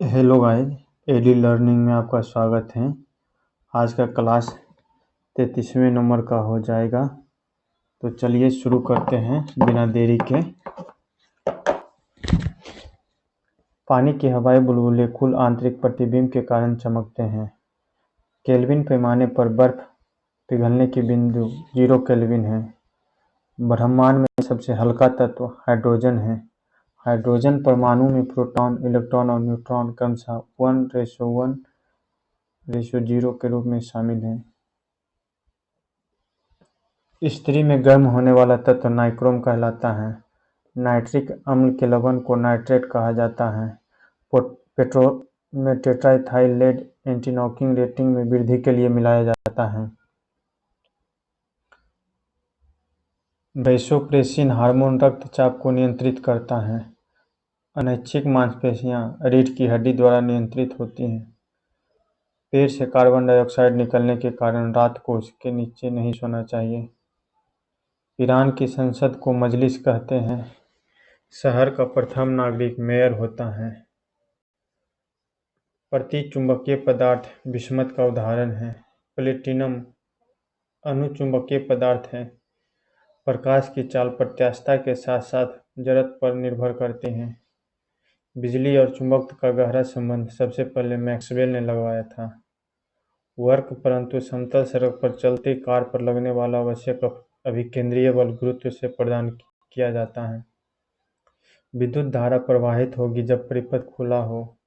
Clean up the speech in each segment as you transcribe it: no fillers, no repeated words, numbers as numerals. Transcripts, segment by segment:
Hello guys, AD learning में आपका स्वागत है। आज का क्लास 33वें नंबर का हो जाएगा। तो चलिए शुरू करते हैं बिना देरी के। पानी की हवाई बुलबुले कुल आंतरिक प्रतिबिंब के कारण चमकते हैं। केल्विन पैमाने पर बर्फ पिघलने की बिंदु 0 केल्विन है। ब्रह्मांड में सबसे हल्का तत्व हाइड्रोजन है। हाइड्रोजन परमाणु में प्रोटॉन, इलेक्ट्रॉन और न्यूट्रॉन क्रमशः 1:1:0 के रूप में शामिल हैं। स्त्री में गर्म होने वाला तत्व नाइक्रोम कहलाता है। नाइट्रिक अम्ल के लवण को नाइट्रेट कहा जाता है। पेट्रोल में टेट्राइथाइल लेड एंटी-नॉकिंग रेटिंग में वृद्धि के लिए मिलाया जाता है। वैसोप्रेसिन हार्मोन रक्तचाप को नियंत्रित करता है। अनैच्छिक मांसपेशियां रीढ़ की हड्डी द्वारा नियंत्रित होती हैं। पेट से कार्बन डाइऑक्साइड निकलने के कारण रात को उसके नीचे नहीं सोना चाहिए। ईरान की संसद को मजलिस कहते हैं। शहर का प्रथम नागरिक मेयर होता है। प्रतिचुंबकीय पदार्थ विस्मत का उदाहरण है। प्लेटिनम अनुचुंबकीय पदार्थ है। प्रकाश की चाल प्रत्यास्थता के साथ साथ जड़त्व पर निर्भर करती है। बिजली और चुंबकत्व का गहरा संबंध सबसे पहले मैक्सवेल ने लगवाया था। वर्क परंतु समतल सड़क पर चलती कार पर लगने वाला आवश्यक अभिकेंद्रीय बल गुरुत्व से प्रदान किया जाता है। विद्युत धारा प्रवाहित होगी जब परिपथ खुला हो।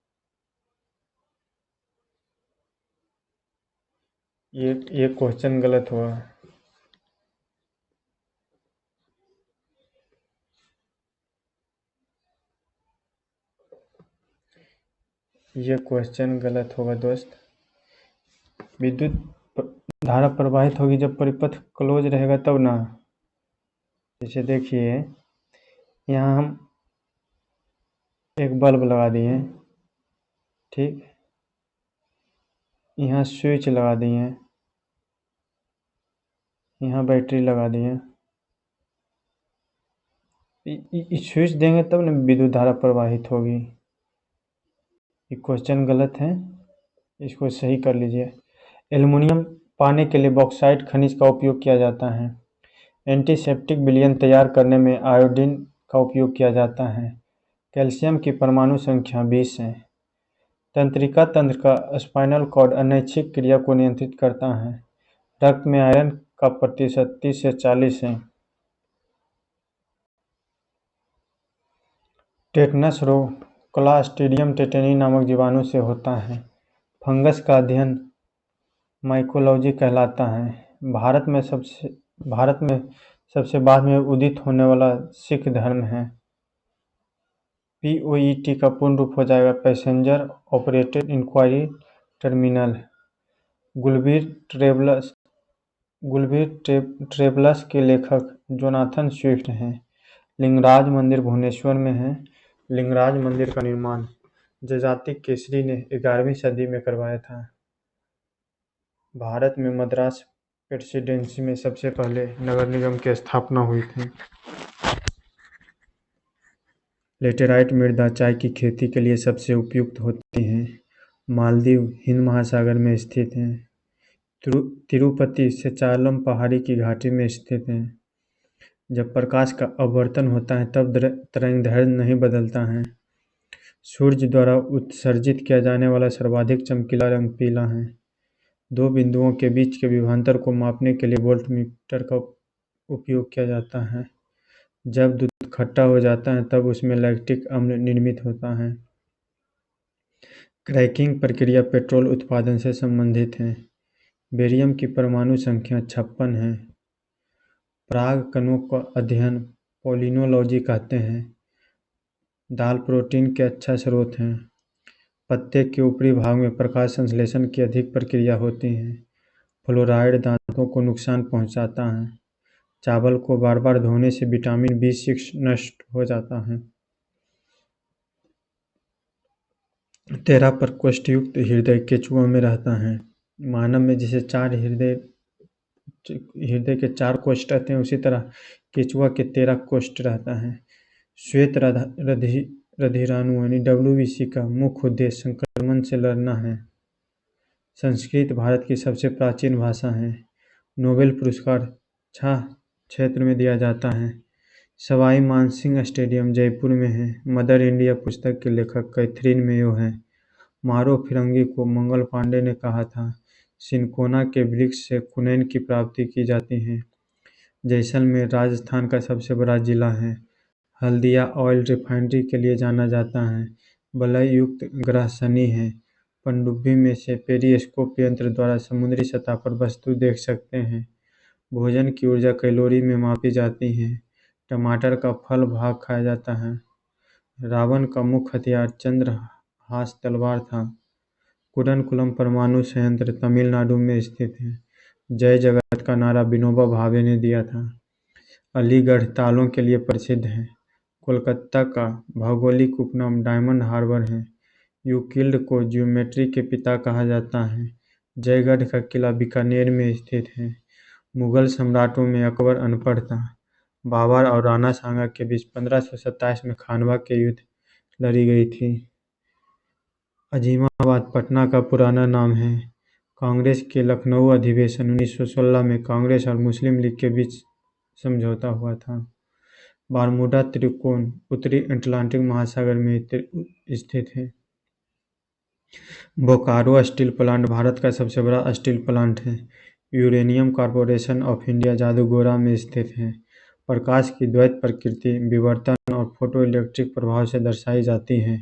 ये क्वेश्चन गलत हुआ। ये क्वेश्चन गलत होगा दोस्त। विद्युत धारा प्रवाहित होगी जब परिपथ क्लोज रहेगा तब ना। जैसे देखिए, यहाँ हम एक बल्ब लगा दिए, ठीक, यहाँ स्विच लगा दिए, यहाँ बैटरी लगा दिए। स्विच देंगे तब ना विद्युत धारा प्रवाहित होगी। ये क्वेश्चन गलत है, इसको सही कर लीजिए। एल्युमिनियम पाने के लिए बॉक्साइट खनिज का उपयोग किया जाता है। एंटीसेप्टिक विलयन तैयार करने में आयोडीन का उपयोग किया जाता है। कैल्शियम की परमाणु संख्या 20 है। तंत्रिका तंत्र का स्पाइनल कॉर्ड अनैच्छिक क्रिया को नियंत्रित करता है। रक्त में आयरन का प्रतिशत 30 से 40 है। टेटनस रोग क्लॉस्ट्रिडियम टेटनी नामक जीवाणु से होता है। फंगस का अध्ययन माइकोलॉजी कहलाता है। भारत में सबसे बाद में उदित होने वाला सिख धर्म है। POET का पूर्ण रूप हो जाएगा passenger operated enquiry terminal. Gulbir travels के लेखक जोनाथन स्विफ्ट हैं। लिंगराज मंदिर भुवनेश्वर में है। लिंगराज मंदिर का निर्माण जजाति केसरी ने 11वीं सदी में करवाया था। भारत में मद्रास प्रेसिडेंसी में सबसे पहले नगर निगम की स्थापना हुई थी। लेटेराइट मृदा चाय की खेती के लिए सबसे उपयुक्त होती है। मालदीव हिंद महासागर में स्थित है। तिरुपति सेचालम पहाड़ी की घाटी में स्थित है। जब प्रकाश का अपवर्तन होता है तब तरंगदैर्घ्य नहीं बदलता है। सूर्य द्वारा उत्सर्जित किया जाने वाला सर्वाधिक चमकीला रंग पीला है। दो बिंदुओं के बीच के विभवांतर को मापने के लिए वोल्टमीटर का उपयोग किया जाता है। जब दूध खट्टा हो जाता है तब उसमें लैक्टिक अम्ल निर्मित होता है। क्रैकिंग प्रक्रिया पेट्रोल उत्पादन से संबंधित है। बेरियम की परमाणु संख्या 56 है। पराग कणों का अध्ययन पोलिनोलॉजी कहते हैं। दाल प्रोटीन के अच्छा स्रोत है। पत्ते के ऊपरी भाग में प्रकाश संश्लेषण की अधिक प्रक्रिया होती है। फ्लोराइड दांतों को नुकसान पहुंचाता है। चावल को बार बार धोने से विटामिन B6 नष्ट हो जाता है। 13 प्रकोष्ठयुक्त हृदय केंचुआ में रहता है। मानव में जैसे हृदय के 4 कोष्ठ रहते हैं, उसी तरह केंचुआ के 13 कोष्ठ रहता है। श्वेत प्रतिरोधाणु यानी WBC का मुख्य उद्देश्य संक्रमण से लड़ना है। संस्कृत भारत की सबसे प्राचीन भाषा है। नोबेल पुरस्कार 6 क्षेत्र में दिया जाता है। सवाई मानसिंह स्टेडियम जयपुर में है। मदर इंडिया पुस्तक के लेखक कैथरीन मेयो हैं। मारो फिरंगी को मंगल पांडे ने कहा था, सिनकोना के वृक्ष से कुनैन की प्राप्ति की जाती है। जैसलमेर राजस्थान का सबसे बड़ा जिला है। हल्दिया ऑयल रिफाइनरी के लिए जाना जाता है। वलय युक्त ग्रह शनि है। पनडुब्बी में से पेरिस्कोप यंत्र द्वारा समुद्री सतह पर वस्तु देख सकते हैं। भोजन की ऊर्जा कैलोरी में मापी जाती है। टमाटर का फल भाग खाया जाता है। रावण का मुख्य हथियार चंद्रहास तलवार था। कुडनकुलम परमाणु संयंत्र तमिलनाडु में स्थित है। जय जगत का नारा विनोबा भावे ने दिया था। अलीगढ़ तालों के लिए प्रसिद्ध है। कोलकाता का भौगोलिक उपनाम डायमंड हार्बर है। यूक्लिड को ज्योमेट्री के पिता कहा जाता है। जयगढ़ का किला बीकानेर में स्थित है। मुगल सम्राटों में अकबर अनपढ़ था। बाबर और राणा सांगा के बीच 1527 में खानवा के युद्ध लड़ी गई थी। अजीमाबाद पटना का पुराना नाम है। कांग्रेस के लखनऊ अधिवेशन 1916 में कांग्रेस और मुस्लिम लीग के बीच समझौता हुआ था। बारमूडा त्रिकोण उत्तरी अटलांटिक महासागर में स्थित है। बोकारो स्टील प्लांट भारत का सबसे बड़ा स्टील प्लांट है। यूरेनियम कॉर्पोरेशन ऑफ इंडिया जादूगोरा में स्थित है। प्रकाश की द्वैत प्रकृति विवर्तन और फोटोइलेक्ट्रिक प्रभाव से दर्शाई जाती है।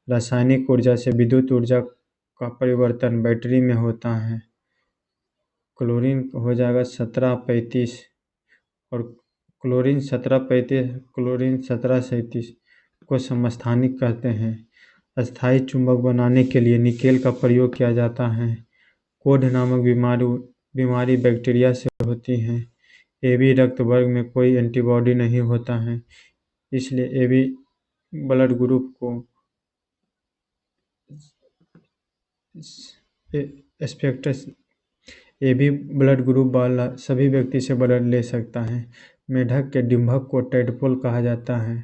रासायनिक ऊर्जा से विद्युत ऊर्जा का परिवर्तन बैटरी में होता है। क्लोरीन हो जाएगा 1735 और क्लोरीन 1735 क्लोरीन 1737 को समस्थानिक कहते हैं। अस्थायी चुंबक बनाने के लिए निकेल का प्रयोग किया जाता है। कोढ़ नामक बीमारी बैक्टीरिया से होती है। AB रक्त वर्ग में कोई एंटीबॉडी नहीं होता है, इसलिए AB ब्लड ग्रुप को स्पेक्ट्रस AB ब्लड ग्रुप वाला सभी व्यक्ति से ब्लड ले सकता है। मेढक के डिंभक को टैडपोल कहा जाता है।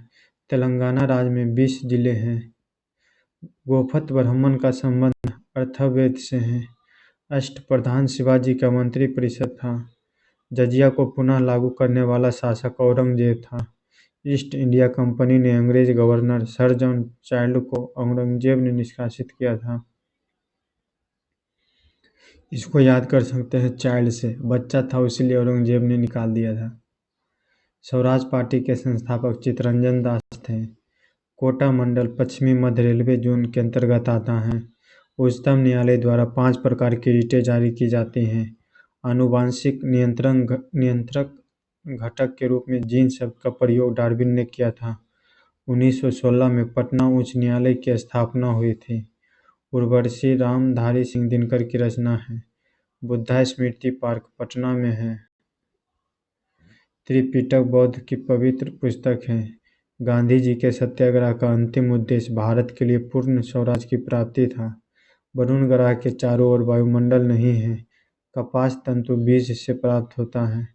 तेलंगाना राज्य में 20 जिले हैं। गोपथ ब्राह्मण का संबंध अथर्ववेद से है। अष्टप्रधान शिवाजी का मंत्री परिषद था। जजिया को पुनः लागू करने वाला शासक औरंगजेब था। ईस्ट इंडिया कंपनी ने अंग्रेज गवर्नर सर जॉन चाइल्ड को औरंगजेब ने निष्कासित किया था। इसको याद कर सकते हैं चाइल्ड से, बच्चा था इसलिए औरंगजेब ने निकाल दिया था। स्वराज पार्टी के संस्थापक चित्तरंजन दास थे। कोटा मंडल पश्चिमी मध्य रेलवे जोन के अंतर्गत आता है। उच्चतम न्यायालय द्वारा 5 प्रकार की रिटें जारी की जाती हैं। आनुवांशिक नियंत्रक घटक के रूप में जीन शब्द का प्रयोग डार्विन ने किया था। 1916 में पटना उच्च न्यायालय की स्थापना हुई थी। उर्वशी रामधारी सिंह दिनकर की रचना है। बुद्धा स्मृति पार्क पटना में है। त्रिपिटक बौद्ध की पवित्र पुस्तक है। गांधी जी के सत्याग्रह का अंतिम उद्देश्य भारत के लिए पूर्ण स्वराज की प्राप्ति था। वरुण ग्रह के चारों ओर वायुमंडल नहीं है। कपास तंतु बीज से प्राप्त होता है।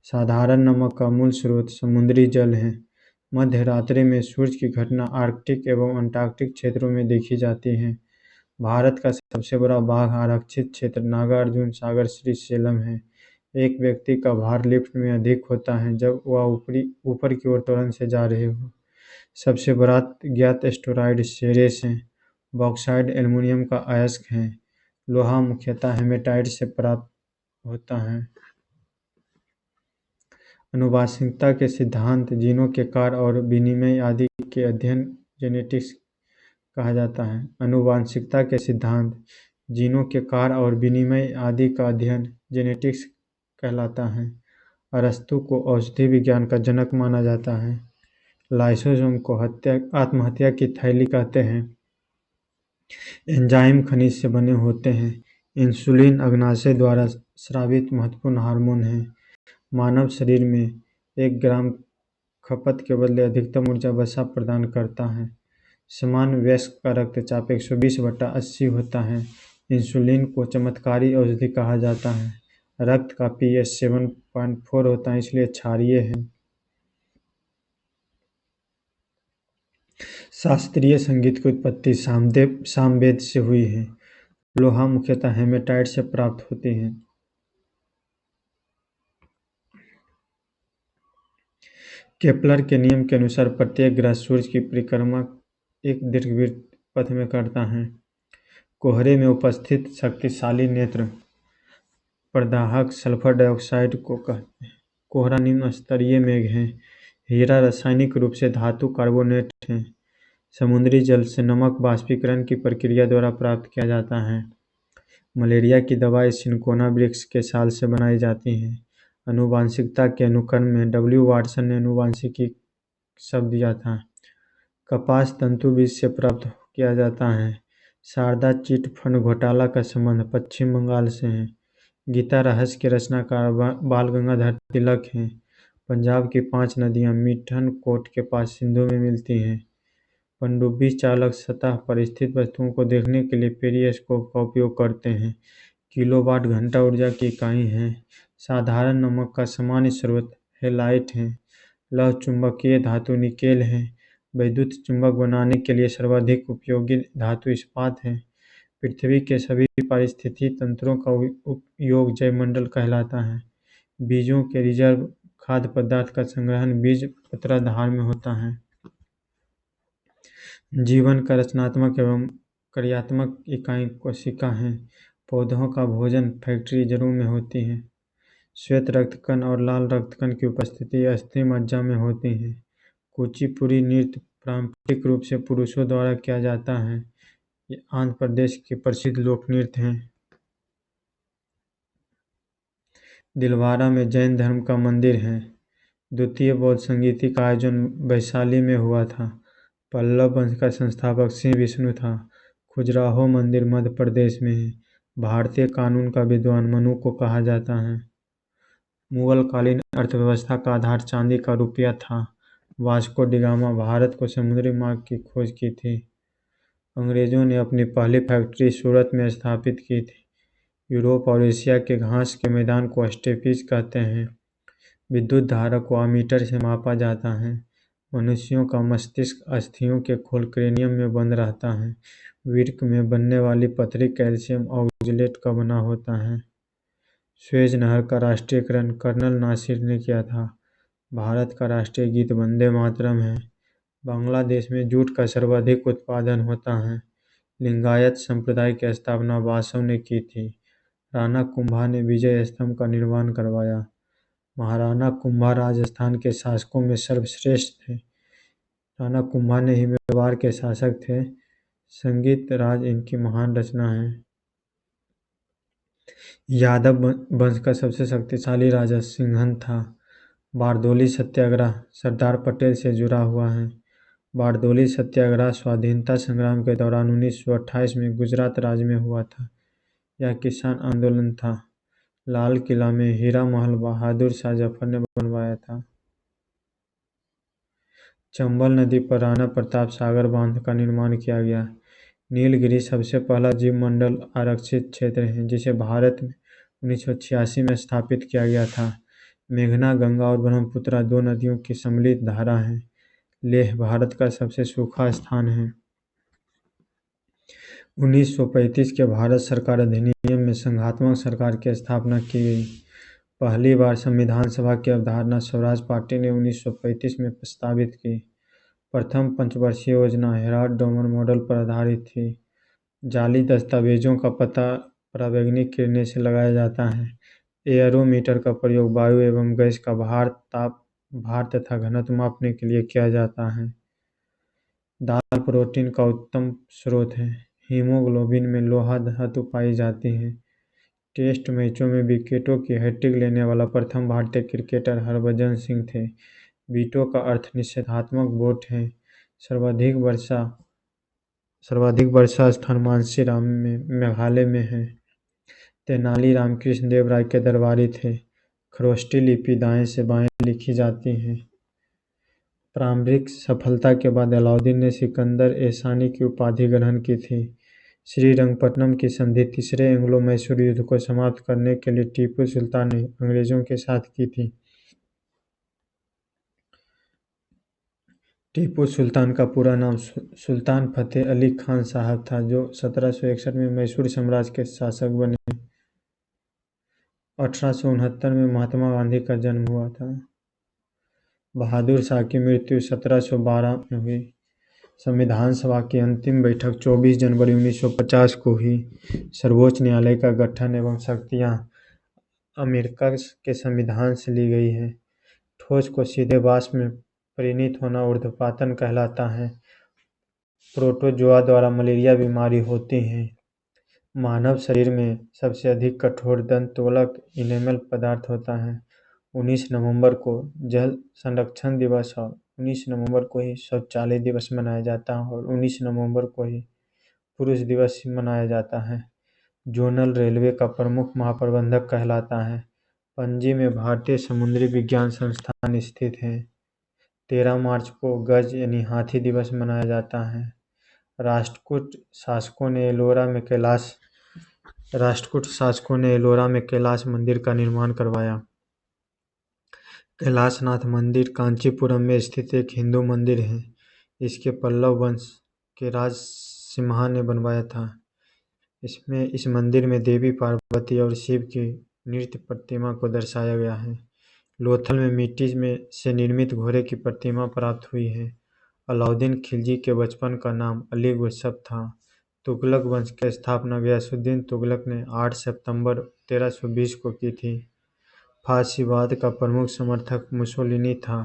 साधारण नमक का मूल स्रोत समुद्री जल है। मध्य रात्रि में सूर्य की घटना आर्कटिक एवं अंटार्कटिक क्षेत्रों में देखी जाती है। भारत का सबसे बड़ा बाघ आरक्षित क्षेत्र नागार्जुन सागर श्री सेलम है। एक व्यक्ति का भार लिफ्ट में अधिक होता है जब वह ऊपर की ओर त्वरण से जा रहे हो। सबसे बड़ा ज्ञात एस्टेरॉयड सेरेस है। बॉक्साइट एल्युमिनियम का अयस्क है। लोहा मुख्यतः हेमेटाइट से प्राप्त होता है। आनुवंशिकता के सिद्धांत जीनों के कार्य और विनिमय आदि के अध्ययन जेनेटिक्स कहा जाता है। आनुवंशिकता के सिद्धांत जीनों के कार्य और विनिमय आदि का अध्ययन जेनेटिक्स कहलाता है। अरस्तु को औषधि विज्ञान का जनक माना जाता है। लाइसोसोम को आत्महत्या की थैली कहते हैं। एंजाइम खनिज से बने होते हैं। इंसुलिन अग्नाशय द्वारा स्रावित महत्वपूर्ण हार्मोन है। मानव शरीर में 1 ग्राम खपत के बदले अधिकतम ऊर्जा वसा प्रदान करता है। सामान्य वयस्क का रक्तचाप 120/80 होता है। इंसुलिन को चमत्कारी औषधि कहा जाता है। रक्त का pH 7.4 होता है, इसलिए क्षारीय है। शास्त्रीय संगीत की उत्पत्ति सामवेद से हुई है। लोहा मुख्यतः हेमेटाइट से प्राप्त होती है। केपलर के नियम के अनुसार प्रत्येक ग्रह सूर्य की परिक्रमा एक दीर्घवृत्त पथ में करता है। कोहरे में उपस्थित शक्तिशाली नेत्र प्रदाहक सल्फर डाइऑक्साइड को कहते हैं। कोहरा निम्न स्तरीय मेघ है। हीरा रासायनिक रूप से धातु कार्बोनेट है। समुद्री जल से नमक वाष्पीकरण की प्रक्रिया द्वारा प्राप्त किया जाता है। मलेरिया की दवाई सिनकोना वृक्ष के साल से बनाई जाती है। आनुवांशिकता के अनुकरण में डब्ल्यू वाटसन ने आनुवांशिकी शब्द दिया था। कपास तंतु बीज से प्राप्त किया जाता है। शारदा चिट फंड घोटाला का संबंध पश्चिम बंगाल से है। गीता रहस्य के रचनाकार बाल गंगाधर तिलक हैं। पंजाब की 5 नदियां मिठन कोट के पास सिंधु में मिलती हैं। पनडुब्बी चालक सतह पर स्थित वस्तुओं को देखने के लिए पेरिस्कोप का उपयोग करते हैं। किलोवाट घंटा ऊर्जा की इकाई है। साधारण नमक का सामान्य स्रोत हेलाइट है। लौह चुंबकीय धातु निकेल है। वैद्युत चुंबक बनाने के लिए सर्वाधिक उपयोगी धातु इस्पात है। पृथ्वी के सभी पारिस्थितिकी तंत्रों का योग जैवमंडल कहलाता है। बीजों के रिजर्व खाद्य पदार्थ का संग्रहण बीज पत्राधार में होता है। जीवन का रचनात्मक एवं क्रियात्मक इकाई कोशिका है। पौधों का भोजन फैक्ट्री जड़ों में होती है। श्वेत रक्तकण और लाल रक्तकण की उपस्थिति अस्थि मज्जा में होती है। कुचिपुड़ी नृत्य पारंपरिक रूप से पुरुषों द्वारा किया जाता है। ये आंध्र प्रदेश के प्रसिद्ध लोक नृत्य हैं। दिलवारा में जैन धर्म का मंदिर है। द्वितीय बौद्ध संगीति का आयोजन वैशाली में हुआ था। पल्लव वंश का संस्थापक सिंह विष्णु था। खजुराहो मंदिर मध्य प्रदेश में है। भारतीय कानून का विद्वान मनु को कहा जाता है। मुगलकालीन अर्थव्यवस्था का आधार चांदी का रुपया था। वास्को डी गामा भारत को समुद्री मार्ग की खोज की थी। अंग्रेजों ने अपनी पहली फैक्ट्री सूरत में स्थापित की थी। यूरोप और एशिया के घास के मैदान को स्टेपीज कहते हैं। विद्युत धारा को अमीटर से मापा जाता है। मनुष्यों का मस्तिष्क अस्थियों के खोल क्रेनियम में बंद रहता है। वृक्क में बनने वाली पथरी कैल्शियम ऑक्जेलेट का बना होता है। स्वेज नहर का राष्ट्रीयकरण कर्नल नासिर ने किया था। भारत का राष्ट्रीय गीत वंदे मातरम है। बांग्लादेश में जूट का सर्वाधिक उत्पादन होता है। लिंगायत संप्रदाय की स्थापना वासव ने की थी। राणा कुंभा ने विजय स्तंभ का निर्माण करवाया। महाराणा कुंभा राजस्थान के शासकों में सर्वश्रेष्ठ थे। राणा कुंभा ने ही मेवाड़ के शासक थे। संगीत राज इनकी महान रचना है। यादव वंश का सबसे शक्तिशाली राजा सिंघन था। बारदोली सत्याग्रह सरदार पटेल से जुड़ा हुआ है। बारदोली सत्याग्रह स्वाधीनता संग्राम के दौरान 1928 में गुजरात राज्य में हुआ था। यह किसान आंदोलन था। लाल किला में हीरा महल बहादुर शाह जफर ने बनवाया था। चंबल नदी पर राणा प्रताप सागर बांध का निर्माण किया गया। नीलगिरी सबसे पहला जीवमंडल आरक्षित क्षेत्र है जिसे भारत में 1986 में स्थापित किया गया था। मेघना गंगा और ब्रह्मपुत्र दो नदियों की सम्मिलित धारा है। लेह भारत का सबसे सूखा स्थान है। 1935 के भारत सरकार अधिनियम में संघात्मक सरकार की स्थापना की गई। पहली बार संविधान सभा की अवधारणा स्वराज पार्टी ने 1935 में प्रस्तावित की। प्रथम पंचवर्षीय योजना हेराल्ड डोमन मॉडल पर आधारित थी। जाली दस्तावेजों का पता पराबैंगनी किरणें से लगाया जाता है। एयरोमीटर का प्रयोग वायु एवं गैस का भार, ताप, भार तथा घनत्व मापने के लिए किया जाता है। दाल प्रोटीन का उत्तम स्रोत है। हीमोग्लोबिन में लोहा धातु पाई जाती है। टेस्ट मैचों में विकेटों की हैट्रिक लेने वाला प्रथम भारतीय क्रिकेटर हरभजन सिंह थे। वीटो का अर्थ निषेधात्मक वोट है। सर्वाधिक वर्षा स्थान मानसीराम में मेघालय में है। तेनाली रामकृष्ण देव राय के दरबारी थे। खरोष्टी लिपि दाएं से बाएं लिखी जाती है। प्रारंभिक सफलता के बाद अलाउद्दीन ने सिकंदर एहसानी की उपाधि ग्रहण की थी। श्रीरंगपट्टनम की संधि तीसरे एंग्लो मैसूर युद्ध को समाप्त करने के लिए टीपू सुल्तान ने अंग्रेजों के साथ की थी। टीपू सुल्तान का पूरा नाम सुल्तान फतेह अली खान साहब था, जो 1761 में मैसूर साम्राज्य के शासक बने। 1869 में महात्मा गांधी का जन्म हुआ था। बहादुर शाह की मृत्यु 1712 में हुई। संविधान सभा की अंतिम बैठक 24 जनवरी 1950 को हुई। सर्वोच्च न्यायालय का गठन एवं शक्तियाँ अमेरिका के संविधान से ली गई हैं। ठोस को सीधे वाष्प में परिणत होना ऊर्ध्वपातन कहलाता है। प्रोटोजोआ द्वारा मलेरिया बीमारी होती है। मानव शरीर में सबसे अधिक कठोर दंतोलक इनेमल पदार्थ होता है। 19 नवंबर को जल संरक्षण दिवस और 19 नवंबर को ही शौचालय दिवस मनाया जाता है और 19 नवंबर को ही पुरुष दिवस मनाया जाता है। जोनल रेलवे का प्रमुख महाप्रबंधक कहलाता है। पणजी में भारतीय समुद्री विज्ञान संस्थान स्थित है। 13 मार्च को गज यानी हाथी दिवस मनाया जाता है। राष्ट्रकूट शासकों ने एलोरा में कैलाश मंदिर का निर्माण करवाया। कैलाशनाथ मंदिर कांचीपुरम में स्थित एक हिंदू मंदिर है। इसके पल्लव वंश के राज सिम्हा ने बनवाया था। इस मंदिर में देवी पार्वती और शिव की नृत्य प्रतिमा को दर्शाया गया है। लोथल में मिट्टी से निर्मित घोड़े की प्रतिमा प्राप्त हुई है। अलाउद्दीन खिलजी के बचपन का नाम अली गुरसब था। तुगलक वंश की स्थापना गयासुद्दीन तुगलक ने 8 सितंबर 1320 को की थी। फासीवाद का प्रमुख समर्थक मुसोलिनी था।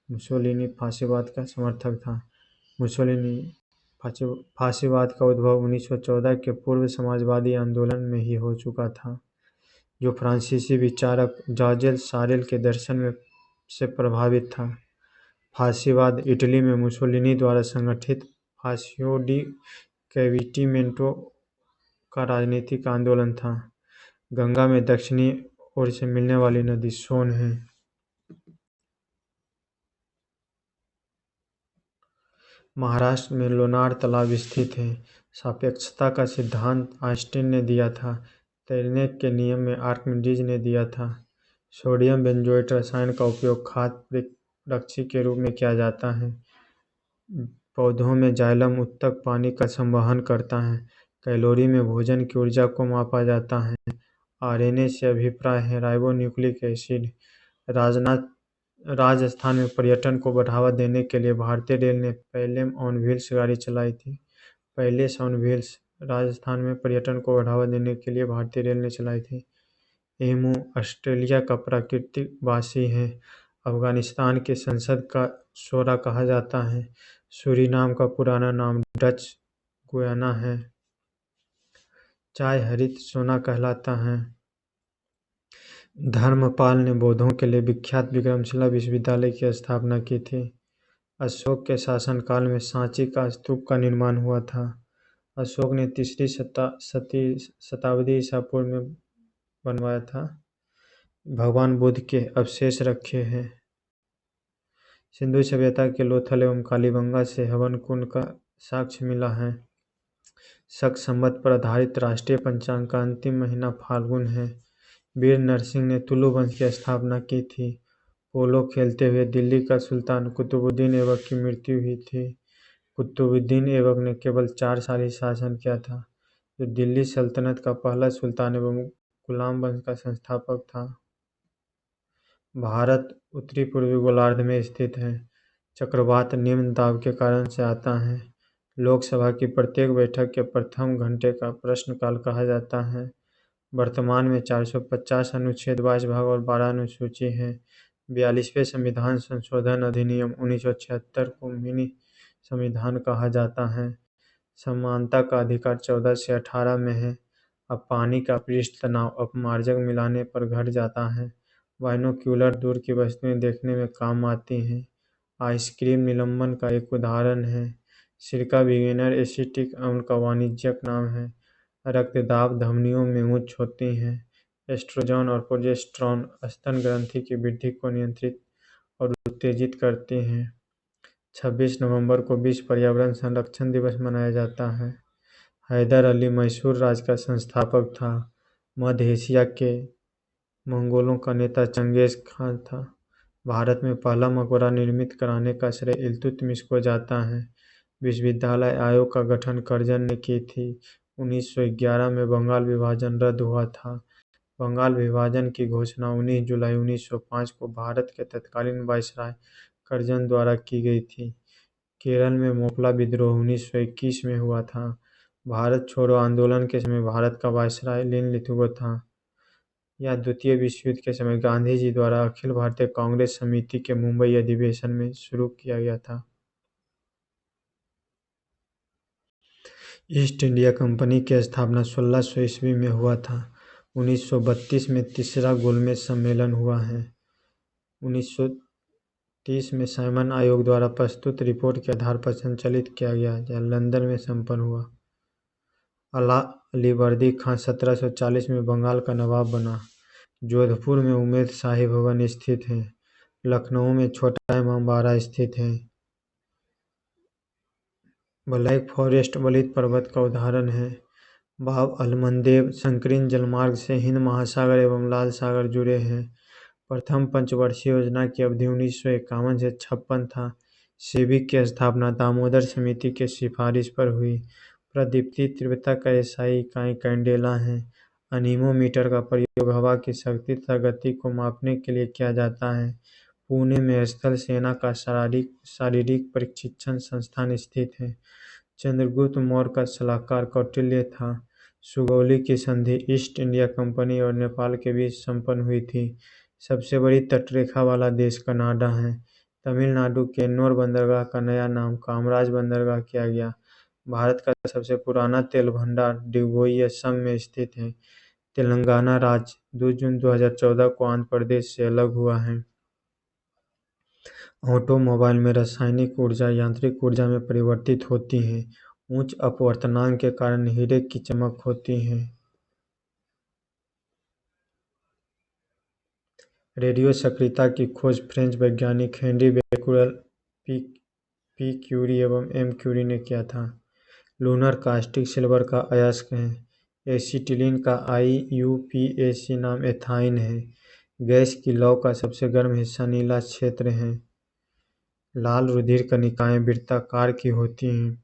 मुसोलिनी फासीवाद का समर्थक था। मुसोलिनी फासीवाद का उद्भव 1914 के पूर्व समाजवादी आंदोलन में ही हो चुका था, जो फ्रांसीसी विचारक जॉर्ज सारेल के दर्शन से प्रभावित था। फासीवाद इटली में मुसोलिनी द्वारा संगठित फासियो डी कैविटीमेंटो का राजनीतिक आंदोलन था। गंगा में दक्षिणी ओर से मिलने वाली नदी सोन है। महाराष्ट्र में लोनार तालाब स्थित है। सापेक्षता का सिद्धांत आइंस्टीन ने दिया था। तैरने के नियम में आर्किमिडीज ने दिया था। सोडियम बेंजोएट रसायन का उपयोग खाद्य रक्षी के रूप में किया जाता है। पौधों में जाइलम उत्तक पानी का संवहन करता है। कैलोरी में भोजन की ऊर्जा को मापा जाता है। आरएनए से अभिप्राय है राइबोन्यूक्लिक एसिड। राजस्थान में पर्यटन को बढ़ावा देने के लिए भारतीय रेल ने पैलेस ऑन व्हील्स गाड़ी चलाई थी। पैलेस ऑन व्हील्स राजस्थान में पर्यटन को बढ़ावा देने के लिए भारतीय रेल ने चलाई थी। एमू ऑस्ट्रेलिया का प्राकृतिक वासी है। अफगानिस्तान की संसद का शोरा कहा जाता है। सूरीनाम का पुराना नाम डच गुयाना है। चाय हरित सोना कहलाता है। धर्मपाल ने बौद्धों के लिए विख्यात विक्रमशिला विश्वविद्यालय की स्थापना की थी। अशोक के शासनकाल में सांची का स्तूप का निर्माण हुआ था। अशोक ने 3री शताब्दी ईसा पूर्व में बनवाया था। भगवान बुद्ध के अवशेष रखे हैं। सिंधु सभ्यता के लोथल एवं कालीबंगा से हवन कुंड का साक्ष्य मिला है। शक संवत पर आधारित राष्ट्रीय पंचांग का अंतिम महीना फाल्गुन है। वीर नरसिंह ने तुलु वंश की स्थापना की थी। पोलो खेलते हुए दिल्ली का सुल्तान कुतुबुद्दीन ऐबक की मृत्यु हुई थी। कुतुबुद्दीन ऐबक ने केवल 4 साल ही शासन किया था, जो दिल्ली सल्तनत का पहला सुल्तान एवं गुलाम वंश का संस्थापक था। भारत उत्तरी पूर्वी गोलार्ध में स्थित है। चक्रवात निम्न दाब के कारण से आता है। लोकसभा की प्रत्येक बैठक के प्रथम घंटे का प्रश्नकाल कहा जाता है। वर्तमान में 450 अनुच्छेद 22 भाग और 12 अनुसूची हैं। 42वें संविधान संशोधन अधिनियम 1976 को मिनी संविधान कहा जाता है। समानता का अधिकार 14 से 18 में है। अब पानी का पृष्ठ तनाव अपमार्जक मिलाने पर घट जाता है। बाइनोक्यूलर दूर की वस्तुएं देखने में काम आती हैं। आइसक्रीम निलंबन का एक उदाहरण है। सिरका विनेगर एसिटिक अम्ल का वाणिज्यिक नाम है। रक्तदाब धमनियों में उच्च होती हैं। एस्ट्रोजन और प्रोजेस्टेरॉन स्तन ग्रंथि की वृद्धि को नियंत्रित और उत्तेजित करते हैं। 26 नवंबर को विश्व पर्यावरण संरक्षण दिवस मनाया जाता है। हैदर अली मैसूर राज्य का संस्थापक था। मध्य एशिया के मंगोलों का नेता चंगेज खान था। भारत में पहला मकबरा निर्मित कराने का श्रेय इल्तुतमिश को जाता है। विश्वविद्यालय आयोग का गठन करजन ने की थी। 1911 में बंगाल विभाजन रद्द हुआ था। बंगाल विभाजन की घोषणा 19 जुलाई 1905 को भारत के तत्कालीन वायसराय करजन द्वारा की गई थी। केरल में मोपला विद्रोह 1921 में हुआ था। भारत छोड़ो आंदोलन के समय भारत का वायसराय लिनलिथगो था। यह द्वितीय विश्व युद्ध के समय गांधी जी द्वारा अखिल भारतीय कांग्रेस समिति के मुंबई अधिवेशन में शुरू किया गया था। ईस्ट इंडिया कंपनी की स्थापना 1600 ईस्वी में हुआ था। 1932 में तीसरा गोलमेज सम्मेलन हुआ है। 1930 में साइमन आयोग द्वारा प्रस्तुत रिपोर्ट के आधार पर संचालित किया गया, यह लंदन में संपन्न हुआ। अलीवर्दी खां 1740 में बंगाल का नवाब बना। जोधपुर में उमेद शाही भवन स्थित है। लखनऊ में छोटा इमामबाड़ा स्थित है। ब्लैक फॉरेस्ट बलित पर्वत का उदाहरण है। बाब अलमंदेब संकीर्ण जलमार्ग से हिंद महासागर एवं लाल सागर जुड़े हैं। प्रथम पंचवर्षीय योजना की अवधि 1951 से 56 था। सिविक की स्थापना दामोदर समिति के सिफारिश पर हुई। प्रदीप्ति तीव्रता का एसआई इकाई कैंडेला है। अनीमोमीटर का प्रयोग हवा की शक्ति तथा गति को मापने के लिए किया जाता है। पुणे में स्थल सेना का शारीरिक प्रशिक्षण संस्थान स्थित है। चंद्रगुप्त मौर्य का सलाहकार कौटिल्य था। सुगौली की संधि ईस्ट इंडिया कंपनी और नेपाल के बीच संपन्न हुई थी। सबसे बड़ी तटरेखा वाला देश कनाडा है। तमिलनाडु के एन्नोर बंदरगाह का नया नाम कामराज बंदरगाह किया गया। भारत का सबसे पुराना तेल भंडार डिगबोई असम में स्थित है। तेलंगाना राज्य 2 जून 2014 को आंध्र प्रदेश से अलग हुआ है। ऑटोमोबाइल में रासायनिक ऊर्जा यांत्रिक ऊर्जा में परिवर्तित होती है। उच्च अपवर्तनांक के कारण हीरे की चमक होती है। रेडियो सक्रियता की खोज फ्रेंच वैज्ञानिक हेनरी बेक्यूरेल, पी क्यूरी एवं एम क्यूरी ने किया था। लूनर कास्टिक सिल्वर का अयस्क है। एसिटिलीन का IUPAC नाम एथाइन है। गैस की लौ का सबसे गर्म हिस्सा नीला क्षेत्र है। लाल रुधिर कणिकाएं वृत्ताकार की होती हैं।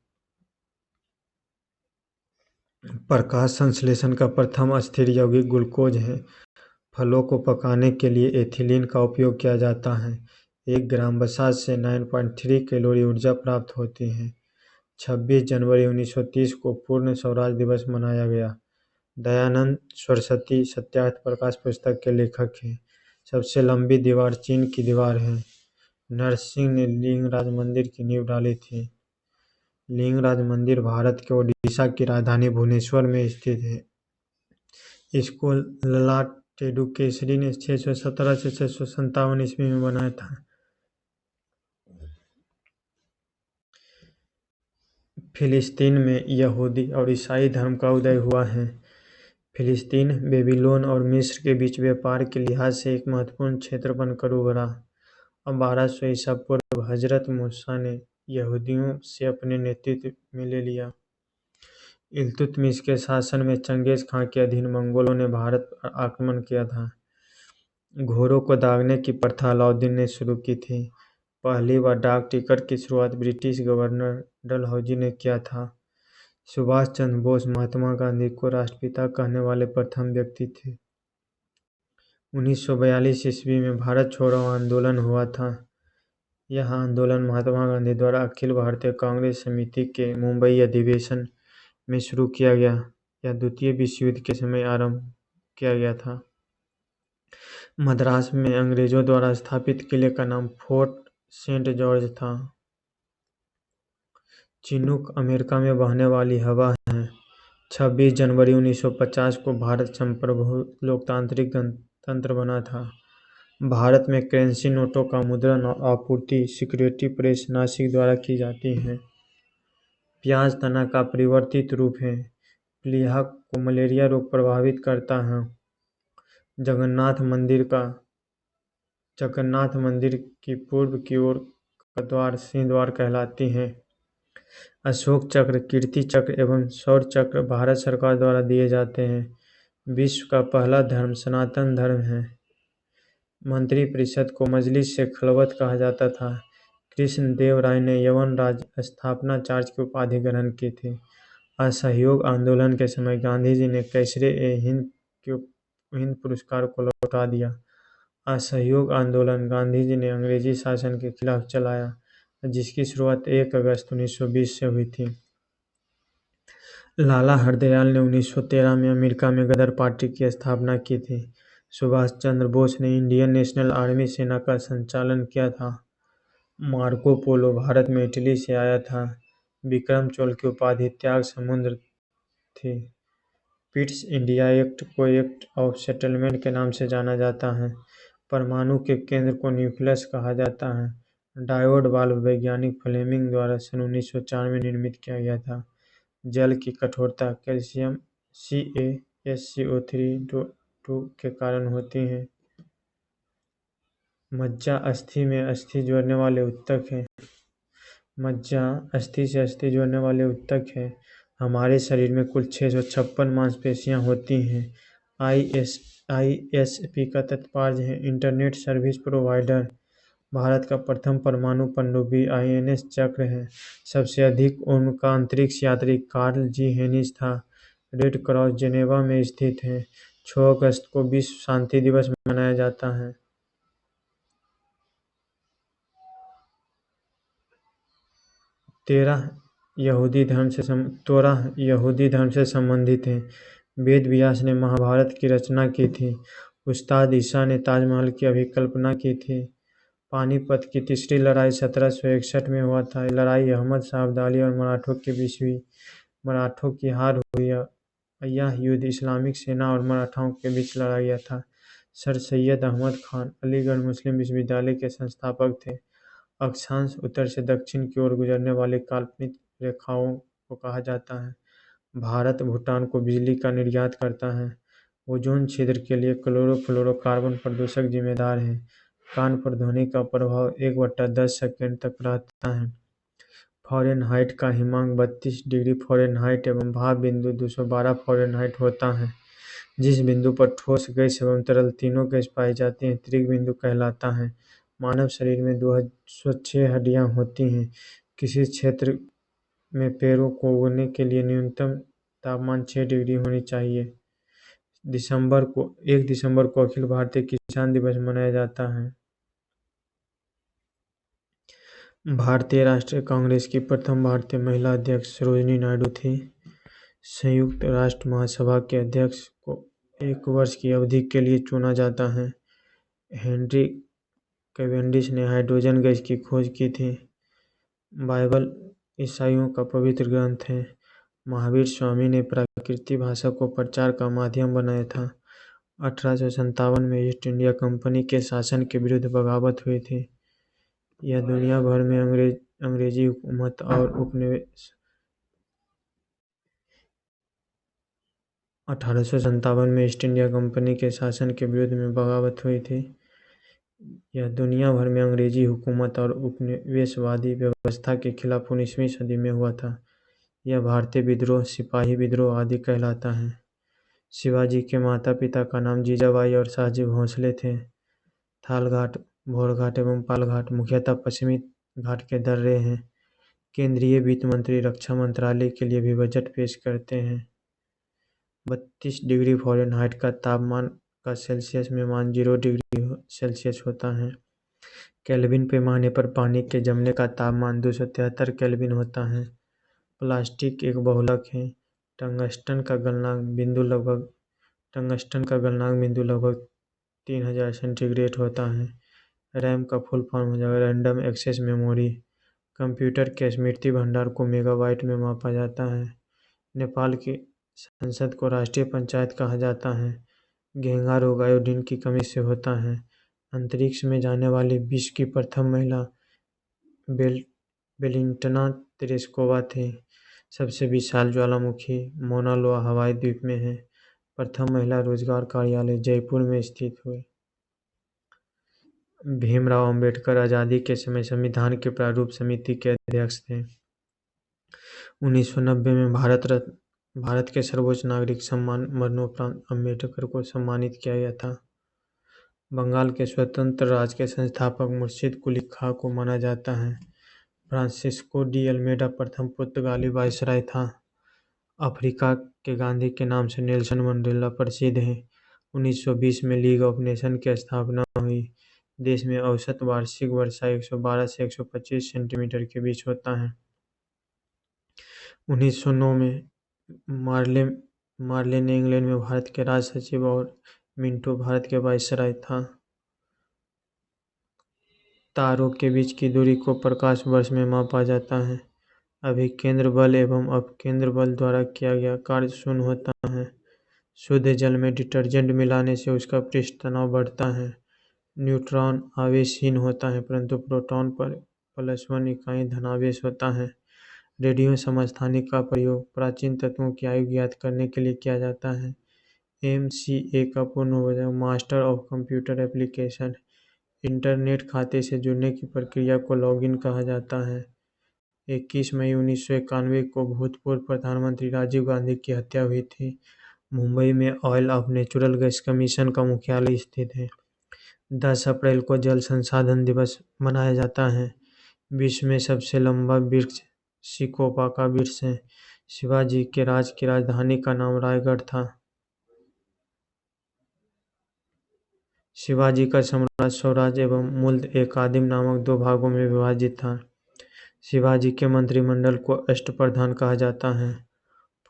प्रकाश संश्लेषण का प्रथम अस्थिर यौगिक ग्लूकोज है। फलों को पकाने के लिए एथिलीन का उपयोग किया जाता है। 1 ग्राम वसा से 9.3 कैलोरी ऊर्जा प्राप्त होती है। 26 जनवरी 1930 को पूर्ण स्वराज दिवस मनाया गया। दयानंद सरस्वती सत्यार्थ प्रकाश पुस्तक के लेखक हैं। सबसे लंबी दीवार चीन की दीवार है। नरसिंह ने लिंगराज मंदिर की नींव डाली थी। लिंगराज मंदिर भारत के ओडिशा की राजधानी भुवनेश्वर में स्थित है। इसको ललाट टेडुकेसरी ने 617 से 657 ईस्वी में बनाया था। फिलिस्तीन में यहूदी और ईसाई धर्म का उदय हुआ है। फिलिस्तीन बेबीलोन और मिस्र के बीच व्यापार के लिहाज से एक महत्वपूर्ण क्षेत्र बनकर उभरा। अब 1200 ईसा पूर्व हजरत मूसा ने यहूदियों से अपने नेतृत्व में ले लिया। इल्तुतमिश के शासन में चंगेज खां के अधीन मंगोलों ने भारत पर आक्रमण किया था। घोड़ों को दागने की प्रथा अलाउद्दीन ने शुरू की थी। पहली बार डाक टिकट की शुरुआत ब्रिटिश गवर्नर डलहौजी ने किया था। सुभाष चंद्र बोस महात्मा गांधी को राष्ट्रपिता कहने वाले प्रथम व्यक्ति थे। 1942 ईस्वी में भारत छोड़ो आंदोलन हुआ था। यह आंदोलन महात्मा गांधी द्वारा अखिल भारतीय कांग्रेस समिति के मुंबई अधिवेशन में शुरू किया गया। यह द्वितीय विश्व युद्ध के समय आरंभ किया गया था। मद्रास में अंग्रेजों द्वारा स्थापित किले का नाम फोर्ट सेंट जॉर्ज था। चिनूक अमेरिका में बहने वाली हवा है। 26 जनवरी 1950 को भारत संप्रभु लोकतांत्रिक गणतंत्र बना था। भारत में करेंसी नोटों का मुद्रण और आपूर्ति सिक्योरिटी प्रेस नासिक द्वारा की जाती है। प्याज तना का परिवर्तित रूप है। प्लीहा को मलेरिया रोग प्रभावित करता है। जगन्नाथ मंदिर की पूर्व की ओर का द्वार सिंह द्वार कहलाती है। अशोक चक्र, कीर्ति चक्र एवं शौर्य चक्र भारत सरकार द्वारा दिए जाते हैं। विश्व का पहला धर्म सनातन धर्म है। मंत्रिपरिषद को मजलिस से खलवत कहा जाता था। कृष्ण देव राय ने यवन राज स्थापनाचार्य की उपाधि ग्रहण की थी। असहयोग आंदोलन के समय गांधी जी ने कैसरे-ए-हिंद पुरस्कार को लौटा दिया। असहयोग आंदोलन गांधी जी ने अंग्रेजी शासन के खिलाफ चलाया, जिसकी शुरुआत 1 अगस्त 1920 से हुई थी। लाला हरदयाल ने 1913 में अमेरिका में गदर पार्टी की स्थापना की थी। सुभाष चंद्र बोस ने इंडियन नेशनल आर्मी सेना का संचालन किया था। मार्को पोलो भारत में इटली से आया था। विक्रम चोल की उपाधि त्याग समुद्र थी। पिट्स इंडिया एक्ट को एक्ट ऑफ सेटलमेंट के नाम से जाना जाता है। परमाणु के केंद्र को न्यूक्लियस कहा जाता है। डायोड वाल्व वैज्ञानिक फ्लेमिंग द्वारा सन 1904 में निर्मित किया गया था। जल की कठोरता कैल्शियम CaSCO3 के कारण होती है। मज्जा अस्थि में अस्थि जोड़ने वाले ऊतक है। मज्जा अस्थि से अस्थि जोड़ने वाले ऊतक है। हमारे शरीर में कुल 656 मांसपेशियां होती हैं। ISP का तात्पर्य है इंटरनेट सर्विस प्रोवाइडर। भारत का प्रथम परमाणु पनडुब्बी INS चक्र है। सबसे अधिक उम्र का अंतरिक्ष यात्री कार्ल जी हेनिस था। रेड क्रॉस जेनेवा में स्थित है। 6 अगस्त को विश्व शांति दिवस मनाया जाता है। 13 यहूदी धर्म से संबंधित हैं। वेद व्यास ने महाभारत की रचना की थी। उस्ताद ईसा ने ताजमहल की अभिकल्पना की थी। पानीपत की तीसरी लड़ाई 1761 में हुआ था। लड़ाई अहमद शाह अब्दाली और मराठों के बीच हुई। मराठों की हार हुई। यह युद्ध इस्लामिक सेना और मराठाओं के बीच लड़ा गया था। सर सैयद अहमद खान अलीगढ़ मुस्लिम विश्वविद्यालय के संस्थापक थे। अक्षांश उत्तर से दक्षिण की ओर गुजरने वाली काल्पनिक रेखाओं को कहा जाता है। भारत भूटान को बिजली का निर्यात करता है। ओजोन छिद्र के लिए क्लोरोफ्लोरोकार्बन प्रदूषक जिम्मेदार है। कान पर ध्वनि का प्रभाव 1/10 सेकंड तक रहता है। फ़ारेनहाइट का हिमांक 32 डिग्री फ़ारेनहाइट एवं भाप बिंदु 212 फ़ारेनहाइट होता है। जिस बिंदु पर ठोस, गैस एवं तरल तीनों गैस पाई जाती हैं, त्रिक बिंदु कहलाता है। मानव शरीर में 206 हड्डियां होती हैं। किसी क्षेत्र में पेड़ों को उगने के लिए न्यूनतम तापमान 6 डिग्री होनी चाहिए। 1 दिसंबर को अखिल भारतीय किसान दिवस मनाया जाता है। भारतीय राष्ट्रीय कांग्रेस की प्रथम भारतीय महिला अध्यक्ष सरोजिनी नायडू थी। संयुक्त राष्ट्र महासभा के अध्यक्ष को 1 वर्ष की अवधि के लिए चुना जाता है। हेनरी कैवेंडिश ने हाइड्रोजन गैस की खोज की थी। बाइबल ईसाइयों का पवित्र ग्रंथ है। महावीर स्वामी ने प्राकृतिक भाषा को प्रचार का माध्यम बनाया था। 1857 में ईस्ट इंडिया कंपनी के शासन के विरुद्ध बगावत हुई थी। यह दुनिया भर में अंग्रेजी हुकूमत और उपनिवेश 1857 में ईस्ट इंडिया कंपनी के शासन के विरुद्ध में बगावत हुई थी। यह दुनिया भर में अंग्रेजी हुकूमत और उपनिवेशवादी व्यवस्था के खिलाफ 19वीं सदी में हुआ था। यह भारतीय विद्रोह, सिपाही विद्रोह आदि कहलाता है। शिवाजी के माता पिता का नाम जीजाबाई और शाहजी भोंसले थे। थालघाट, भोरघाट एवं पालघाट मुख्यतः पश्चिमी घाट के दर्रे हैं। केंद्रीय वित्त मंत्री रक्षा मंत्रालय के लिए भी बजट पेश करते हैं। 32 डिग्री फ़ारेनहाइट का तापमान का सेल्सियस में मान 0 डिग्री सेल्सियस होता है। केल्विन पैमाने पर पानी के जमने का तापमान 273 केल्विन होता है। प्लास्टिक एक बहुलक है। टंगस्टन का गलनांक बिंदु लगभग 3000 सेंटीग्रेड होता है। रैम का फुल फॉर्म हो जाएगा रैंडम एक्सेस मेमोरी। कंप्यूटर के स्मृति भंडार को मेगाबाइट में मापा जाता है। नेपाल की संसद को राष्ट्रीय पंचायत कहा जाता है। घेंघा रोग आयोडीन की कमी से होता है। अंतरिक्ष में जाने वाली विश्व की प्रथम महिला वेलेंटिना तेरेस्कोवा थी। सबसे विशाल ज्वालामुखी मौना लोआ हवाई द्वीप में है। प्रथम महिला रोजगार कार्यालय जयपुर में स्थित हुई। भीमराव अंबेडकर आज़ादी के समय संविधान के प्रारूप समिति के अध्यक्ष थे। 1990 में भारत के सर्वोच्च नागरिक सम्मान मरणोपरांत अंबेडकर को सम्मानित किया गया था। बंगाल के स्वतंत्र राज्य के संस्थापक मुर्शिद कुली खां को माना जाता है। फ्रांसिस्को डी अल्मेडा प्रथम पुर्तगाली वायसराय था। अफ्रीका के गांधी के नाम से नेल्सन मंडेला प्रसिद्ध हैं। 1920 में लीग ऑफ नेशन की स्थापना हुई। देश में औसत वार्षिक वर्षा 112 से 125 सेंटीमीटर के बीच होता है। 1909 में मार्ले ने इंग्लैंड में भारत के राज सचिव और मिंटो भारत के वायसराय था। तारों के बीच की दूरी को प्रकाश वर्ष में मापा जाता है। अभिकेंद्र बल एवं अपकेंद्र बल द्वारा किया गया कार्य शून्य होता है। शुद्ध जल में डिटर्जेंट मिलाने से उसका पृष्ठ तनाव बढ़ता है। न्यूट्रॉन आवेशहीन होता है, परंतु प्रोटॉन पर +1 इकाई धनावेश होता है। रेडियो समस्थानिक का प्रयोग प्राचीन तत्वों की आयु ज्ञात करने के लिए किया जाता है। MCA का पूर्ण रूप master of computer application. Internet खाते से जुड़ने की प्रक्रिया को लॉगिन कहा जाता है। 21 मई 1991 को भूतपूर्व प्रधानमंत्री राजीव गांधी की हत्या हुई थी। मुंबई में oil of natural gas commission का मुख्यालय स्थित है। 10 अप्रैल को जल संसाधन दिवस मनाया जाता है। विश्व में सबसे लंबा वृक्ष सिकोपा का वृक्ष है। शिवाजी के राज की राजधानी का नाम रायगढ़ था। शिवाजी का साम्राज्य स्वराज एवं मुल्क एक आदिम नामक 2 भागों में विभाजित था। शिवाजी के मंत्रिमंडल को अष्टप्रधान कहा जाता है।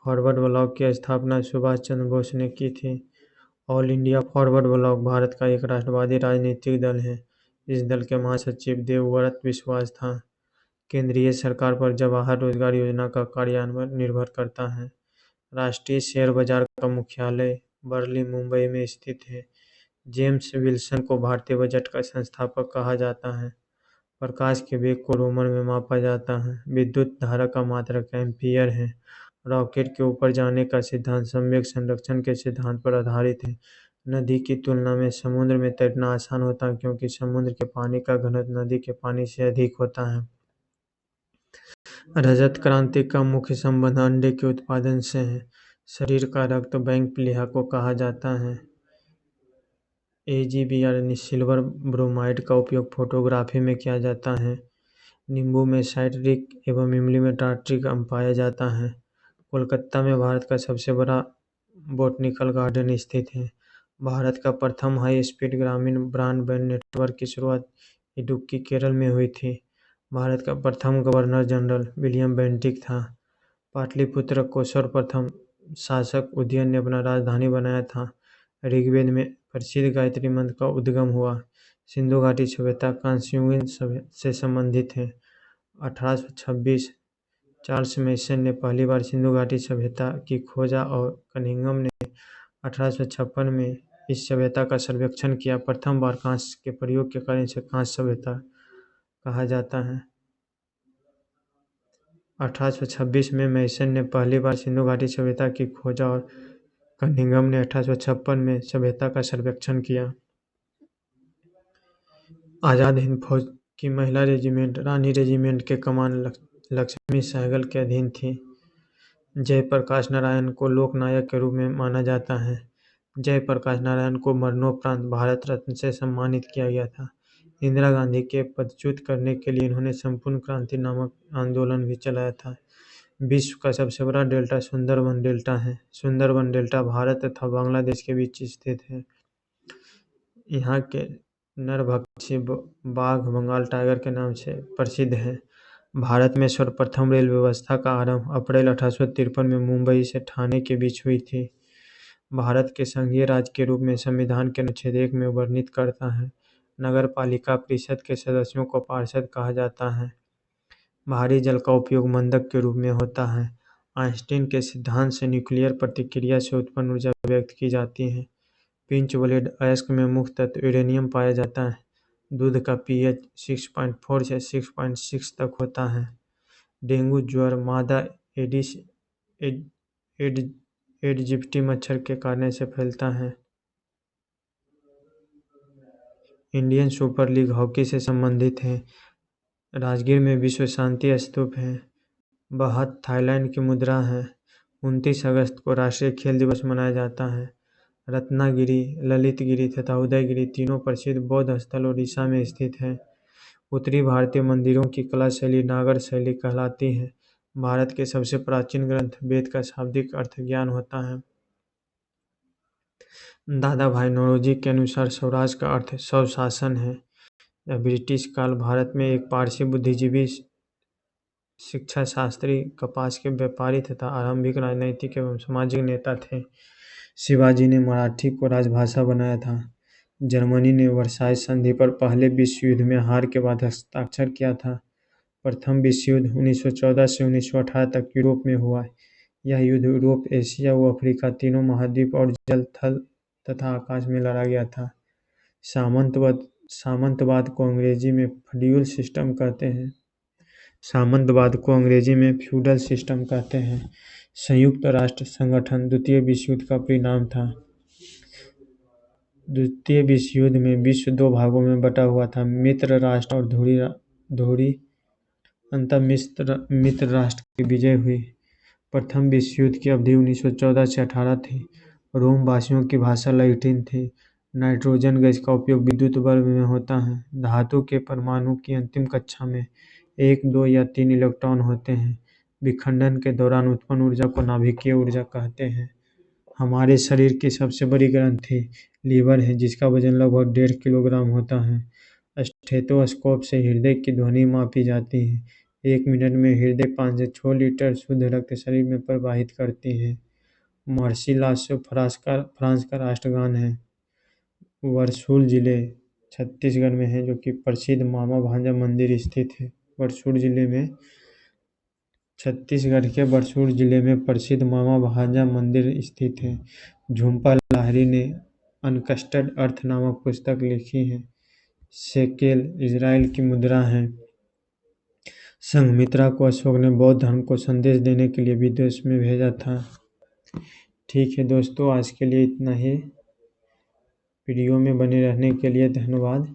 फॉरवर्ड ब्लॉक की स्थापना सुभाष चंद्र बोस ने की थी। All India forward block Bharat का एक राष्ट्रवादी राजनीतिक दल है। इस दल के महासचिव देवव्रत विश्वास था। केंद्रीय सरकार पर जवाहर रोजगार योजना का कार्यान्वयन निर्भर करता है। राष्ट्रीय शेयर बाजार का मुख्यालय बर्लिन मुंबई में स्थित है। जेम्स विल्सन को भारतीय बजट का संस्थापक कहा जाता है। प्रकाश के वेग को रोमन में मापा जाता है। विद्युत धारा का मात्रक एम्पीयर है। रॉकेट के ऊपर जाने का सिद्धांत सम्यक संरक्षण के सिद्धांत पर आधारित है। नदी की तुलना में समुद्र में तैरना आसान होता है, क्योंकि समुद्र के पानी का घनत्व नदी के पानी से अधिक होता है। रजत क्रांति का मुख्य संबंध अंडे के उत्पादन से है। शरीर का रक्त बैंक प्लीहा को कहा जाता है। AgB यानी सिल्वर ब्रोमाइड का उपयोग फोटोग्राफी में किया जाता है। नींबू में साइट्रिक एवं इमली में टार्ट्रिक अम्ल पाया जाता है। कोलकाता में भारत का सबसे बड़ा बोटनिकल गार्डन स्थित है। भारत का प्रथम हाई स्पीड ग्रामीण ब्रॉडबैंड नेटवर्क की शुरुआत इडुक्की केरल में हुई थी। भारत का प्रथम गवर्नर जनरल विलियम बेंटिक था। पाटलिपुत्र को सर्वप्रथम शासक उदयन ने अपना राजधानी बनाया था। ऋग्वेद में प्रसिद्ध गायत्री मंत्र का उद्गम हुआ। सिंधु घाटी सभ्यता कांस्यूइन से संबंधित है। 1826 चार्ल्स मैसन ने पहली बार सिंधु घाटी सभ्यता की खोजा और कनिंघम ने 1856 में इस सभ्यता का सर्वेक्षण किया। प्रथम बार कांस्य के प्रयोग के कारण इसे कांस्य सभ्यता कहा जाता है। 1826 में मैसन ने पहली बार सिंधु घाटी सभ्यता की खोजा और कनिंघम ने 1856 में सभ्यता का सर्वेक्षण किया। आज़ाद हिंद फौज की महिला रेजिमेंट रानी रेजिमेंट के कमान लक्ष्मी सहगल के अधीन थी। जयप्रकाश नारायण को लोकनायक के रूप में माना जाता है। जयप्रकाश नारायण को मरणोपरांत भारत रत्न से सम्मानित किया गया था। इंदिरा गांधी के पदच्युत करने के लिए इन्होंने संपूर्ण क्रांति नामक आंदोलन भी चलाया था। विश्व का सबसे बड़ा डेल्टा सुंदरबन डेल्टा है। सुंदरबन डेल्टा भारत तथा बांग्लादेश के बीच स्थित है। यहाँ के नरभक्षी बाघ बंगाल टाइगर के नाम से प्रसिद्ध है। भारत में सर्वप्रथम रेल व्यवस्था का आरंभ अप्रैल 1853 में मुंबई से ठाणे के बीच हुई थी। भारत के संघीय राज्य के रूप में संविधान के अनुच्छेद 1 में वर्णित करता है। नगर पालिका परिषद के सदस्यों को पार्षद कहा जाता है। भारी जल का उपयोग मंदक के रूप में होता है। आइंस्टीन के सिद्धांत से न्यूक्लियर प्रतिक्रिया से उत्पन्न ऊर्जा व्यक्त की जाती है। पिंच ब्लेड अयस्क में मुख्य तत्व यूरेनियम पाया जाता है। दूध का pH 6.4 से 6.6 तक होता है। डेंगू ज्वर मादा एडिस एडिजिप्टी मच्छर के काटने से फैलता है। इंडियन सुपर लीग हॉकी से संबंधित है। राजगीर में विश्व शांति स्तूप है। बहत थाईलैंड की मुद्रा है। 29 अगस्त को राष्ट्रीय खेल दिवस मनाया जाता है। रत्नागिरी, ललितगिरी तथा उदयगिरी तीनों प्रसिद्ध बौद्ध स्थल ओडिशा में स्थित हैं। उत्तरी भारतीय मंदिरों की कला शैली नागर शैली कहलाती है। भारत के सबसे प्राचीन ग्रंथ वेद का शाब्दिक अर्थ ज्ञान होता है। दादा भाई नौरोजी के अनुसार स्वराज का अर्थ स्वशासन है। यह ब्रिटिश काल भारत में एक पारसी बुद्धिजीवी, शिक्षा शास्त्री, कपास के व्यापारी तथा आरंभिक राजनैतिक एवं सामाजिक नेता थे। शिवाजी ने मराठी को राजभाषा बनाया था। जर्मनी ने वर्साई संधि पर पहले विश्व युद्ध में हार के बाद हस्ताक्षर किया था। प्रथम विश्व युद्ध 1914 से 1918 तक यूरोप में हुआ। यह युद्ध यूरोप, एशिया व अफ्रीका तीनों महाद्वीप और जल, थल तथा आकाश में लड़ा गया था। सामंतवाद को अंग्रेजी में फ्यूडल सिस्टम कहते हैं। फ्यूडल सिस्टम कहते हैं। संयुक्त राष्ट्र संगठन द्वितीय विश्व युद्ध का परिणाम था। द्वितीय विश्व युद्ध में विश्व दो भागों में बटा हुआ था, मित्र राष्ट्र और ध्रुवीय। अंततः मित्र राष्ट्र की विजय हुई। प्रथम विश्व युद्ध की अवधि 1914 से 18 थी। रोम वासियों की भाषा लैटिन थी। नाइट्रोजन गैस का उपयोग विद्युत बल्ब में होता है। धातु के परमाणु की अंतिम कक्षा में 1, 2 या 3 इलेक्ट्रॉन होते हैं। विखंडन के दौरान उत्पन्न ऊर्जा को नाभिकीय ऊर्जा कहते हैं। हमारे शरीर की सबसे बड़ी ग्रंथि लीवर है, जिसका वजन लगभग 1.5 किलोग्राम होता है। स्टेथोस्कोप से हृदय की ध्वनि मापी जाती है। 1 मिनट में हृदय 5 से 6 लीटर शुद्ध रक्त शरीर में प्रवाहित करती है। मार्सिलास फ्रांस का राष्ट्रगान है। वर्सुल जिले छत्तीसगढ़ में है, जो कि प्रसिद्ध मामा भांजा मंदिर स्थित है। छत्तीसगढ़ के बरसूर जिले में प्रसिद्ध मामा भांजा मंदिर स्थित है। झुम्पा लाहिरी ने अनकस्टर्ड अर्थ नामक पुस्तक लिखी है। शेकेल इजराइल की मुद्रा है। संघमित्रा को अशोक ने बौद्ध धर्म को संदेश देने के लिए विदेश में भेजा था। ठीक है दोस्तों, आज के लिए इतना ही। वीडियो में बने रहने के लिए धन्यवाद।